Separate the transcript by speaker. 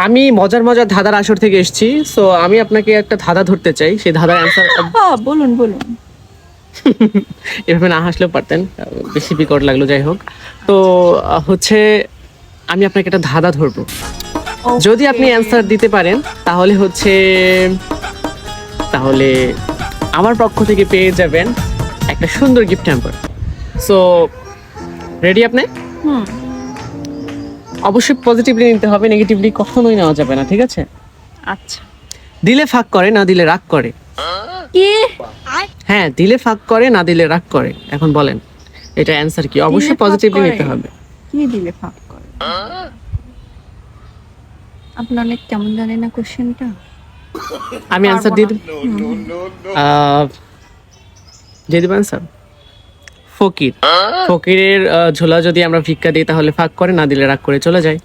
Speaker 1: আমি মজার মজার ধাঁধার আসর থেকে এসেছি, সো আমি আপনাকে একটা ধাঁধা ধরতে চাই। সেই ধাঁধার অ্যান্সার
Speaker 2: বলুন বলুন।
Speaker 1: এভাবে না হাসলেও পারতেন, বেশি বিকট লাগলো। যাই হোক, তো হচ্ছে আমি আপনাকে একটা ধাঁধা ধরবো। যদি আপনি অ্যান্সার দিতে পারেন তাহলে তাহলে আমার পক্ষ থেকে পেয়ে যাবেন একটা সুন্দর গিফট হ্যাম্পার। সো রেডি আপনি?
Speaker 2: হুম।
Speaker 1: অবশ্যই পজিটিভলি নিতে হবে, নেগেটিভলি কখনোই নেওয়া যাবে না, ঠিক আছে?
Speaker 2: আচ্ছা।
Speaker 1: দিলে ফাঁক করে, না দিলে রাগ করে।
Speaker 2: কি?
Speaker 1: হ্যাঁ, দিলে ফাঁক করে, না দিলে রাগ করে। এখন বলেন এটা অ্যান্সার কি? অবশ্যই
Speaker 2: দিলে ফাঁক
Speaker 1: পজিটিভলি
Speaker 2: করে?
Speaker 1: নিতে হবে।
Speaker 2: কি দিলে ফাঁক করে? আপনি অনেক কেমন জানেন না কোশ্চেনটা।
Speaker 1: আমি অ্যান্সার দিয়ে দেব। দিয়ে দেব অ্যান্সার। ফকির। ফকিরের ঝোলা যদি আমরা ভিক্ষা দিই তাহলে ফাঁক করে, না দিলে রাগ করে চলে যায়।